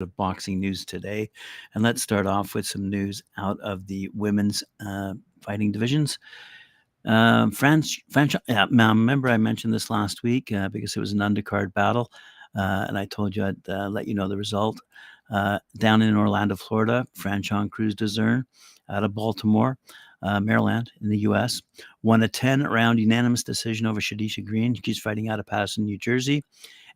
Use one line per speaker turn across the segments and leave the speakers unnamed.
of boxing news today. And let's start off with some news out of the women's fighting divisions. Now, remember I mentioned this last week because it was an undercard battle, and I told you I'd let you know the result. Down in Orlando, Florida, Franchon Cruz Dezern out of Baltimore, Maryland in the U.S., won a 10-round unanimous decision over Shadisha Green. She's fighting out of Patterson, New Jersey.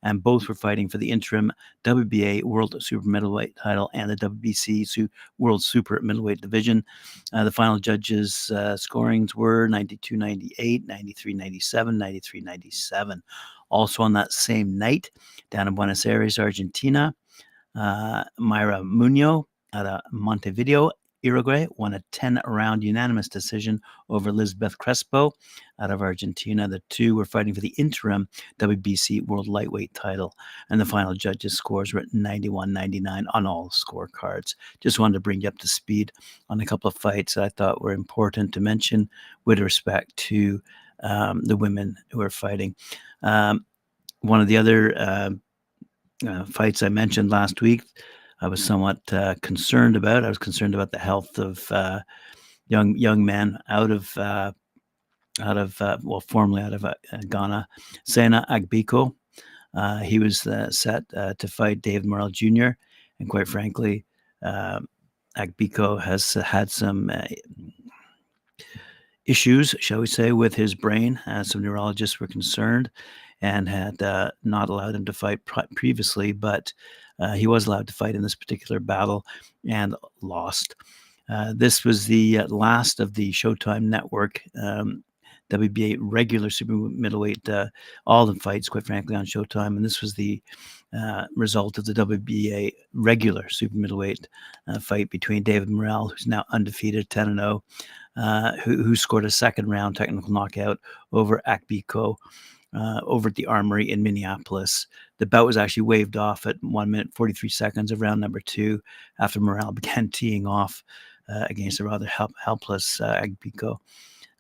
And both were fighting for the interim WBA World Super Middleweight title and the WBC World Super Middleweight division. The final judges' scorings were 92-98, 93-97, 93-97. Also on that same night, down in Buenos Aires, Argentina, Mayra Munoz out of Montevideo, Uruguay, won a 10-round unanimous decision over Elizabeth Crespo out of Argentina. The two were fighting for the interim WBC World Lightweight title, and the final judges' scores were at 91-99 on all scorecards. Just wanted to bring you up to speed on a couple of fights that I thought were important to mention with respect to the women who are fighting. One of the other fights I mentioned last week, I was somewhat concerned about. I was concerned about the health of young men formerly out of Ghana, Sena Agbiko. He was set to fight David Morrell Jr., and quite frankly, Agbiko has had some issues, shall we say, with his brain. Some neurologists were concerned and had not allowed him to fight previously, but he was allowed to fight in this particular battle and lost. This was the last of the Showtime Network WBA regular super middleweight, all the fights, quite frankly, on Showtime. And this was the result of the WBA regular super middleweight fight between David Morrell, who's now undefeated, 10-0, who scored a second-round technical knockout over Akbiko over at the Armory in Minneapolis. The bout was actually waved off at 1 minute 43 seconds of round number 2 after Morrell began teeing off against a rather helpless Akbiko.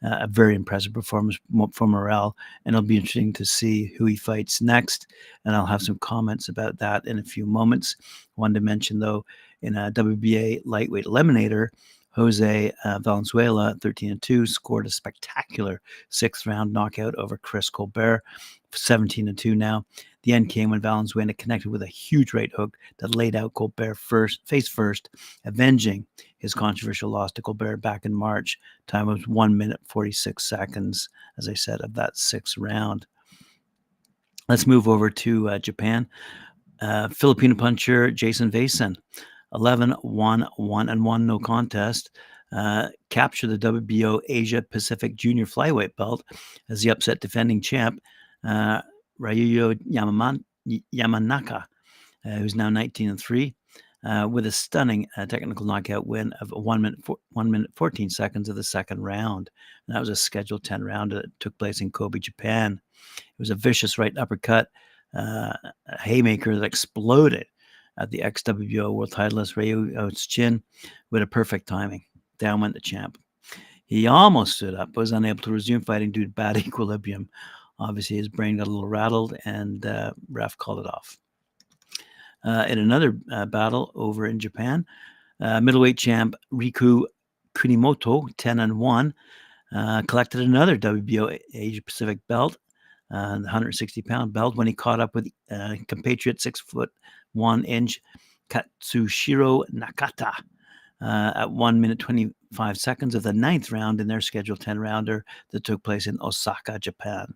A very impressive performance for Morrell, and it'll be interesting to see who he fights next, and I'll have some comments about that in a few moments. Wanted to mention, though, in a WBA lightweight eliminator, Jose Valenzuela, 13-2, scored a spectacular sixth-round knockout over Chris Colbert, 17-2 now. The end came when Valenzuela connected with a huge right hook that laid out Colbert face first, avenging his controversial loss to Colbert back in March. Time was 1 minute 46 seconds, as I said, of that sixth round. Let's move over to Japan. Filipino puncher Jason Vason, 11-1-1-1, no contest, captured the WBO Asia Pacific Junior Flyweight belt as the upset defending champ, Ryuyo Yamanaka, who's now 19-3, with a stunning technical knockout win of 1 minute 14 seconds of the second round. And that was a scheduled 10 round that took place in Kobe, Japan. It was a vicious right uppercut, a haymaker that exploded at the ex-WBO world titleist Ryo's chin with a perfect timing. Down went the champ. He almost stood up, but was unable to resume fighting due to bad equilibrium. Obviously, his brain got a little rattled, and ref called it off. In another battle over in Japan, middleweight champ Riku Kunimoto, 10-1, collected another WBO Asia Pacific belt, the 160-pound belt, when he caught up with compatriot 6'1" Katsushiro Nakata at 1 minute 25 seconds of the ninth round in their scheduled 10-rounder that took place in Osaka, Japan.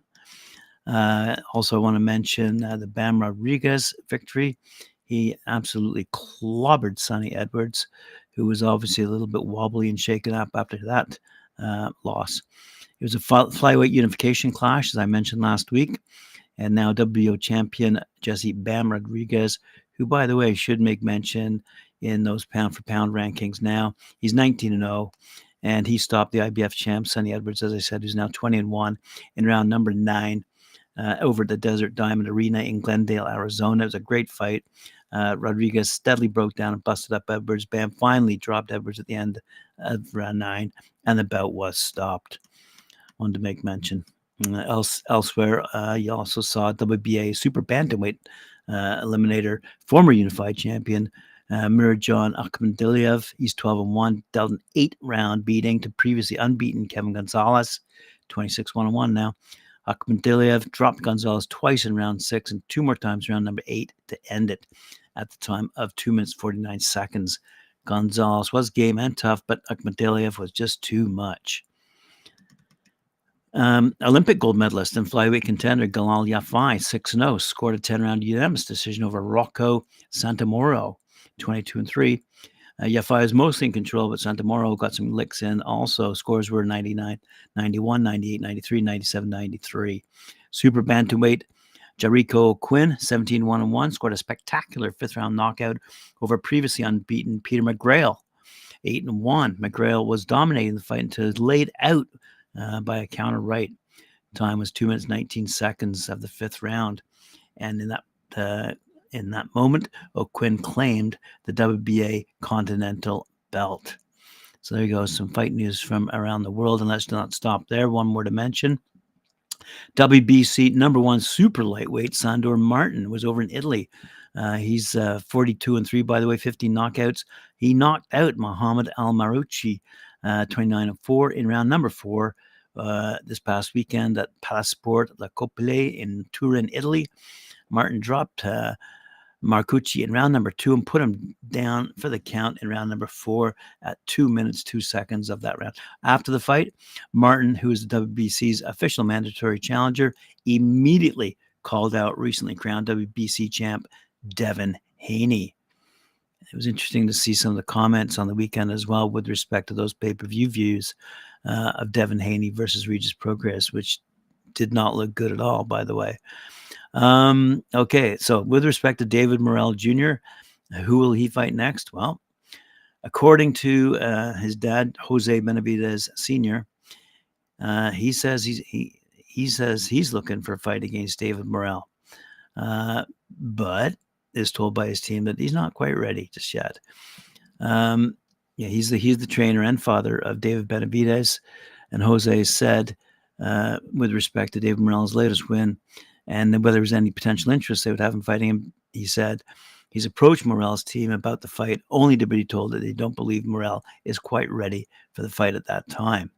Also, I want to mention the Bam Rodriguez victory. He absolutely clobbered Sonny Edwards, who was obviously a little bit wobbly and shaken up after that loss. It was a flyweight unification clash, as I mentioned last week, and now WBO champion Jesse Bam Rodriguez, who, by the way, should make mention in those pound-for-pound rankings now. He's 19-0, and he stopped the IBF champ, Sonny Edwards, as I said, who's now 20-1, in round number 9 over at the Desert Diamond Arena in Glendale, Arizona. It was a great fight. Rodriguez steadily broke down and busted up Edwards. Bam finally dropped Edwards at the end of round 9, and the bout was stopped. Wanted to make mention. Elsewhere, you also saw WBA super bantamweight eliminator, former unified champion Mirjan Akhmadaliev. He's 12-1, dealt an 8-round beating to previously unbeaten Kevin Gonzalez, 26-1-1 now. Akhmadaliev dropped Gonzalez twice in round 6 and 2 more times round number 8 to end it at the time of 2 minutes 49 seconds. Gonzalez was game and tough, but Akhmadaliev was just too much. Olympic gold medalist and flyweight contender Galal Yafai, 6-0, scored a 10-round unanimous decision over Rocco Santamoro, 22-3. Yafai is mostly in control, but Santamoro got some licks in also. Scores were 99, 91, 98, 93, 97, 93. Super bantamweight Jericho Quinn, 17-1-1, scored a spectacular 5th-round knockout over previously unbeaten Peter McGrail, 8-1. McGrail was dominating the fight until he was laid out by a counter right. Time was 2 minutes 19 seconds of the 5th round, and in that moment, O'Quinn claimed the WBA Continental belt. So there you go, some fight news from around the world, and let's not stop there. One more to mention. WBC number 1 super lightweight Sandor Martin was over in Italy. He's 42-3, by the way, 15 knockouts. He knocked out Mohamed Al Marouchi, 29-4 in round number 4 this past weekend at Palasport La Copile in Turin, Italy. Martin dropped Marcucci in round number 2 and put him down for the count in round number 4 at 2 minutes 2 seconds of that round. After the fight, Martin, who is the WBC's official mandatory challenger, immediately called out recently crowned WBC champ Devin Haney. It was interesting to see some of the comments on the weekend as well with respect to those pay-per-view views of Devin Haney versus Regis Prograis, which did not look good at all, by the way. Okay, so with respect to David Morrell Jr., who will he fight next? Well, according to his dad, Jose Benavidez Sr., he says he's looking for a fight against David Morrell, but is told by his team that he's not quite ready just yet. He's the trainer and father of David Benavidez, and Jose said with respect to David Morrell's latest win, and whether there was any potential interest they would have him fighting him, he said he's approached Morrell's team about the fight only to be told that they don't believe Morrell is quite ready for the fight at that time.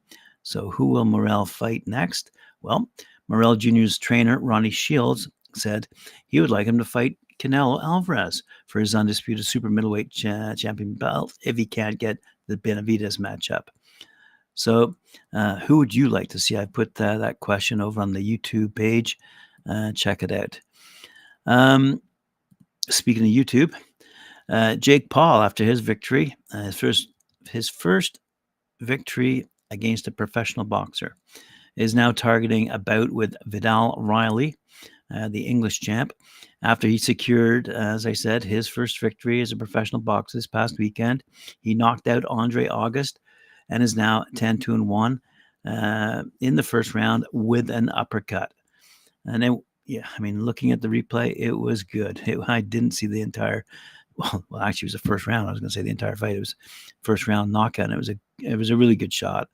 So who will Morrell fight next? Well, Morrell Jr.'s trainer, Ronnie Shields, said he would like him to fight Canelo Alvarez for his undisputed super middleweight champion belt if he can't get the Benavidez matchup. So who would you like to see? I put that question over on the YouTube page. Check it out. Speaking of YouTube, Jake Paul, after his victory, his first victory against a professional boxer, is now targeting a bout with Vidal Riley, the English champ, after he secured, as I said, his first victory as a professional boxer this past weekend. He knocked out Andre August and is now 10-1 in the first round with an uppercut. And then, looking at the replay, it was good. I didn't see the entire, actually it was the first round. I was going to say the entire fight. It was first round knockout. And it was a really good shot.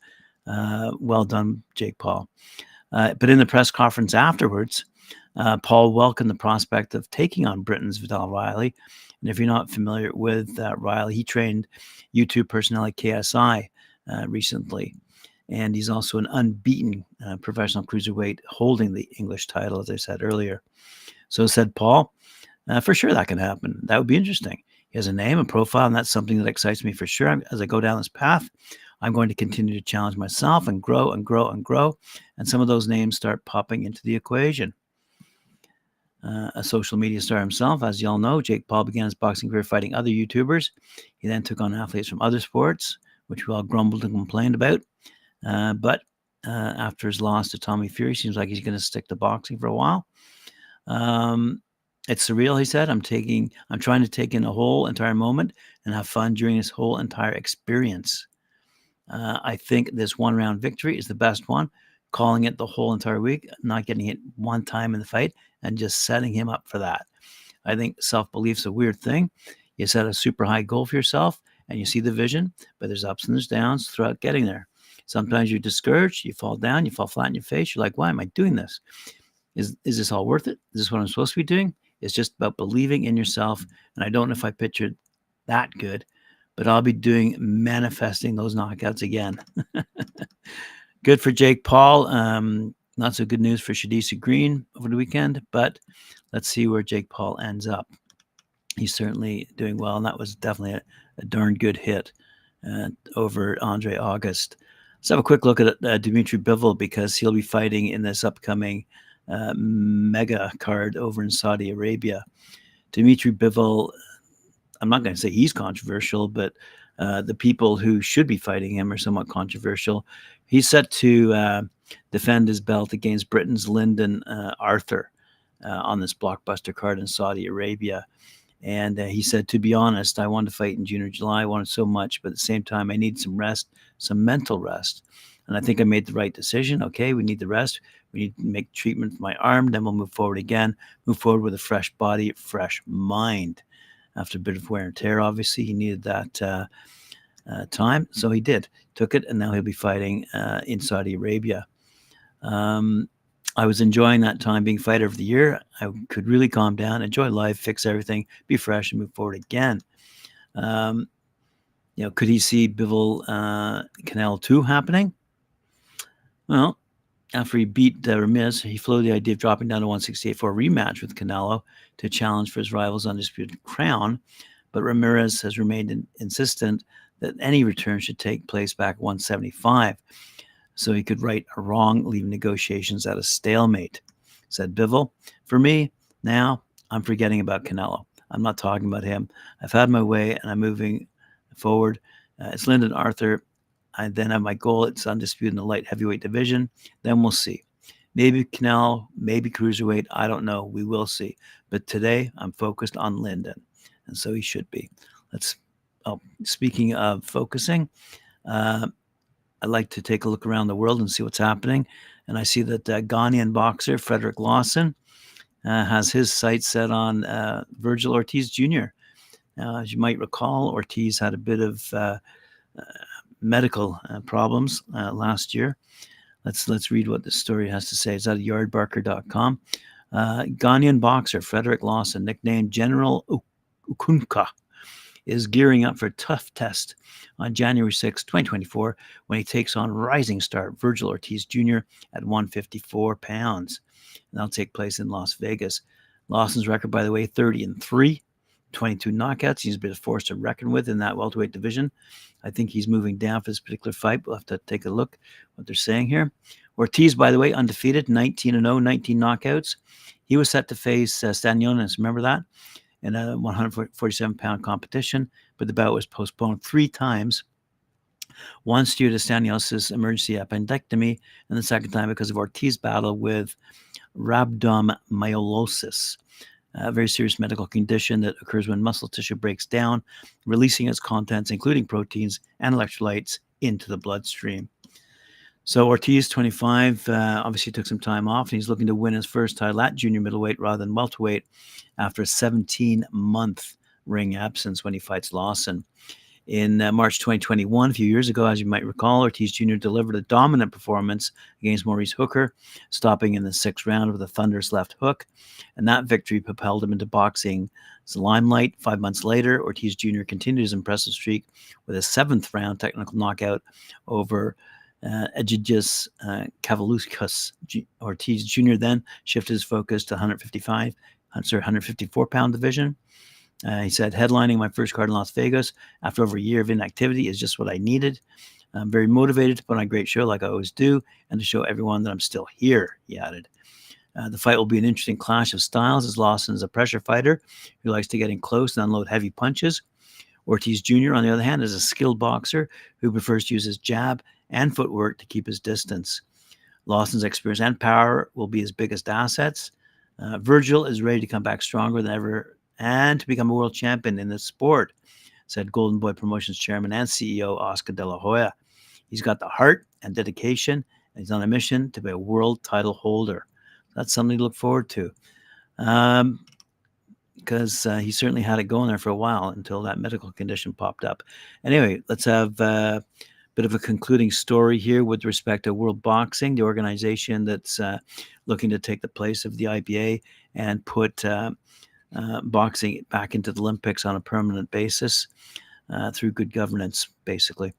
Well done, Jake Paul. But in the press conference afterwards, Paul welcomed the prospect of taking on Britain's Vidal Riley. And if you're not familiar with Riley, he trained YouTube personnel at KSI recently. And he's also an unbeaten professional cruiserweight holding the English title, as I said earlier. So said Paul, for sure that can happen. That would be interesting. He has a name, a profile, and that's something that excites me for sure. As I go down this path, I'm going to continue to challenge myself and grow and grow and grow. And some of those names start popping into the equation. A social media star himself, as you all know, Jake Paul began his boxing career fighting other YouTubers. He then took on athletes from other sports, which we all grumbled and complained about. But after his loss to Tommy Fury, seems like he's going to stick to boxing for a while. It's surreal, he said. I'm trying to take in a whole entire moment and have fun during this whole entire experience. I think this one-round victory is the best one. Calling it the whole entire week, not getting it one time in the fight, and just setting him up for that. I think self-belief's a weird thing. You set a super high goal for yourself, and you see the vision, but there's ups and there's downs throughout getting there. Sometimes you're discouraged, you fall down, you fall flat in your face. You're like, why am I doing this? Is this all worth it? Is this what I'm supposed to be doing? It's just about believing in yourself. And I don't know if I pictured that good, but I'll be manifesting those knockouts again. Good for Jake Paul. Not so good news for Shadisa Green over the weekend, but let's see where Jake Paul ends up. He's certainly doing well, and that was definitely a darn good hit over Andre August. Let's have a quick look at Dmitry Bivol, because he'll be fighting in this upcoming mega card over in Saudi Arabia. Dmitry Bivol, I'm not going to say he's controversial, but the people who should be fighting him are somewhat controversial. He's set to defend his belt against Britain's Lyndon Arthur on this blockbuster card in Saudi Arabia. And he said, to be honest, I wanted to fight in June or July. I wanted so much, but at the same time, I need some rest, some mental rest. And I think I made the right decision. Okay, we need the rest. We need to make treatment for my arm. Then we'll move forward again, move forward with a fresh body, fresh mind. After a bit of wear and tear, obviously, he needed that time. So he did, took it, and now he'll be fighting in Saudi Arabia. I was enjoying that time being fighter of the year. I could really calm down, enjoy life, fix everything, be fresh, and move forward again. Could he see Bivol Canelo 2 happening? Well, after he beat Ramirez, he floated the idea of dropping down to 168 for a rematch with Canelo to challenge for his rival's undisputed crown. But Ramirez has remained insistent that any return should take place back 175. So he could right a wrong, leaving negotiations at a stalemate, said Bivol. For me, now I'm forgetting about Canelo. I'm not talking about him. I've had my way, and I'm moving forward. It's Lyndon Arthur. I then have my goal. It's undisputed in the light heavyweight division. Then we'll see. Maybe Canelo, maybe cruiserweight. I don't know. We will see. But today, I'm focused on Lyndon, and so he should be. Speaking of focusing, I like to take a look around the world and see what's happening. And I see that Ghanaian boxer Frederick Lawson has his sights set on Virgil Ortiz Jr. Now, as you might recall, Ortiz had a bit of medical problems last year. Let's read what this story has to say. It's at yardbarker.com. Ghanaian boxer Frederick Lawson, nicknamed General Ukunka, is gearing up for a tough test on January 6, 2024, when he takes on rising star Virgil Ortiz Jr. at 154 pounds. And that'll take place in Las Vegas. Lawson's record, by the way, 30-3, 22 knockouts. He's a bit of force to reckon with in that welterweight division. I think he's moving down for this particular fight. We'll have to take a look what they're saying here. Ortiz, by the way, undefeated, 19-0, 19 knockouts. He was set to face Stanionis. Remember that? In a 147-pound competition, but the bout was postponed 3 times. Once due to Stanionis' emergency appendectomy, and the second time because of Ortiz's battle with rhabdomyolysis, a very serious medical condition that occurs when muscle tissue breaks down, releasing its contents, including proteins and electrolytes, into the bloodstream. So Ortiz, 25, obviously took some time off, and he's looking to win his first title at junior middleweight rather than welterweight after a 17-month ring absence when he fights Lawson. In March 2021, a few years ago, as you might recall, Ortiz Jr. delivered a dominant performance against Maurice Hooker, stopping in the 6th round with a thunderous left hook. And that victory propelled him into boxing's limelight. 5 months later, Ortiz Jr. continued his impressive streak with a 7th round technical knockout over Egidijus Kavaluskas. Ortiz Jr. then shifted his focus to 154-pound division. He said, headlining my first card in Las Vegas after over a year of inactivity is just what I needed. I'm very motivated to put on a great show like I always do, and to show everyone that I'm still here, he added. The fight will be an interesting clash of styles, as Lawson is a pressure fighter who likes to get in close and unload heavy punches. Ortiz Jr., on the other hand, is a skilled boxer who prefers to use his jab and footwork to keep his distance. Lawson's experience and power will be his biggest assets. Virgil is ready to come back stronger than ever and to become a world champion in this sport, said Golden Boy Promotions chairman and CEO Oscar De La Hoya. He's got the heart and dedication, and he's on a mission to be a world title holder. That's something to look forward to, because he certainly had it going there for a while until that medical condition popped up. Anyway, let's have Bit of a concluding story here with respect to World Boxing, the organization that's looking to take the place of the IBA and put boxing back into the Olympics on a permanent basis through good governance, basically.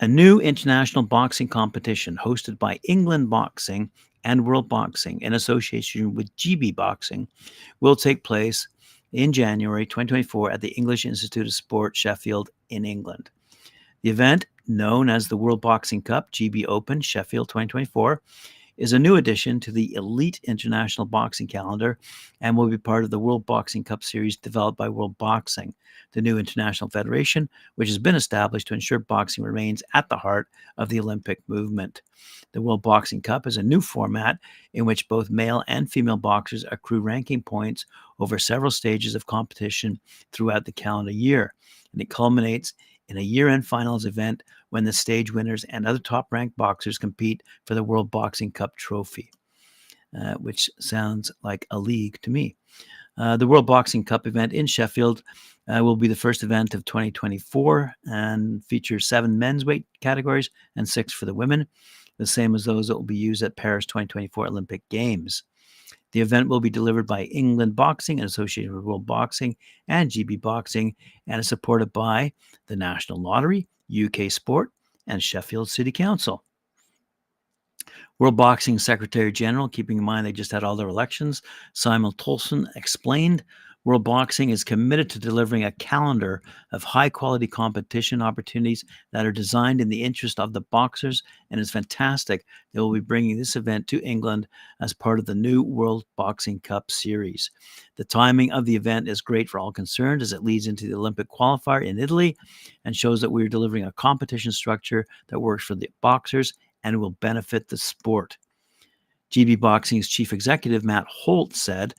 A new international boxing competition hosted by England Boxing and World Boxing in association with GB Boxing will take place in January 2024 at the English Institute of Sport, Sheffield, in England. The event, known as the World Boxing Cup GB Open Sheffield 2024, is a new addition to the elite international boxing calendar and will be part of the World Boxing Cup series developed by World Boxing, the new international federation, which has been established to ensure boxing remains at the heart of the Olympic movement. The World Boxing Cup is a new format in which both male and female boxers accrue ranking points over several stages of competition throughout the calendar year, and it culminates in a year-end finals event when the stage winners and other top-ranked boxers compete for the World Boxing Cup trophy, which sounds like a league to me. The World Boxing Cup event in Sheffield will be the first event of 2024 and features 7 men's weight categories and 6 for the women, the same as those that will be used at Paris 2024 Olympic Games. The event will be delivered by England Boxing in association with World Boxing and GB Boxing and is supported by the National Lottery, UK Sport, and Sheffield City Council. World Boxing Secretary General, keeping in mind they just had all their elections, Simon Tolson, explained World Boxing is committed to delivering a calendar of high-quality competition opportunities that are designed in the interest of the boxers, and it's fantastic they will be bringing this event to England as part of the new World Boxing Cup series. The timing of the event is great for all concerned as it leads into the Olympic qualifier in Italy and shows that we are delivering a competition structure that works for the boxers and will benefit the sport. GB Boxing's chief executive, Matt Holt, said,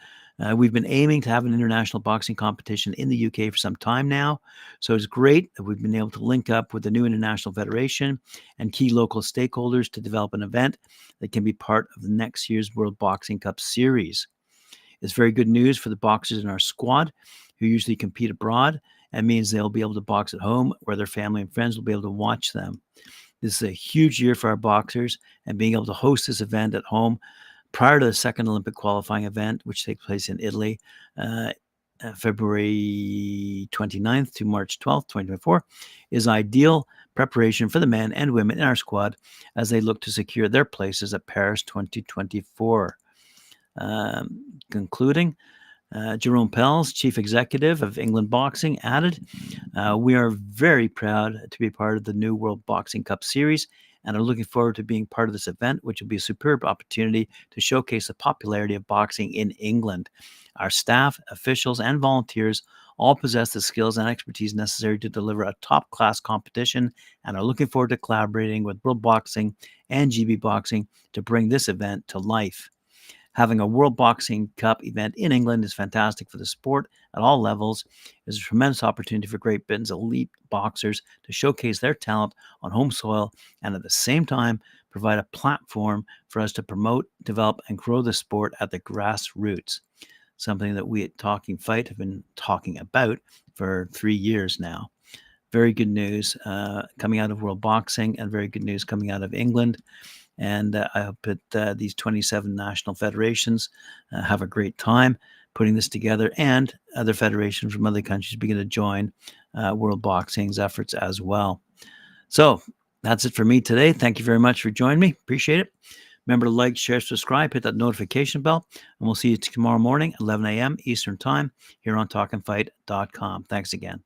we've been aiming to have an international boxing competition in the UK for some time now, so it's great that we've been able to link up with the new international federation and key local stakeholders to develop an event that can be part of the next year's World Boxing Cup series. It's very good news for the boxers in our squad who usually compete abroad and means they'll be able to box at home where their family and friends will be able to watch them. This is a huge year for our boxers, and being able to host this event at home prior to the second Olympic qualifying event, which takes place in Italy, February 29th to March 12th, 2024, is ideal preparation for the men and women in our squad as they look to secure their places at Paris 2024. Concluding, Jerome Pels, chief executive of England Boxing, added, we are very proud to be part of the new World Boxing Cup series and are looking forward to being part of this event, which will be a superb opportunity to showcase the popularity of boxing in England. Our staff, officials, and volunteers all possess the skills and expertise necessary to deliver a top-class competition and are looking forward to collaborating with World Boxing and GB Boxing to bring this event to life. Having a World Boxing Cup event in England is fantastic for the sport at all levels. It's a tremendous opportunity for Great Britain's elite boxers to showcase their talent on home soil and at the same time provide a platform for us to promote, develop, and grow the sport at the grassroots, something that we at Talkin Fight have been talking about for 3 years now. Very good news coming out of World Boxing and very good news coming out of England. And I hope that these 27 national federations have a great time putting this together, and other federations from other countries begin to join World Boxing's efforts as well. So that's it for me today. Thank you very much for joining me. Appreciate it. Remember to like, share, subscribe, hit that notification bell, and we'll see you tomorrow morning, 11 a.m. Eastern Time, here on talkinfight.com. Thanks again.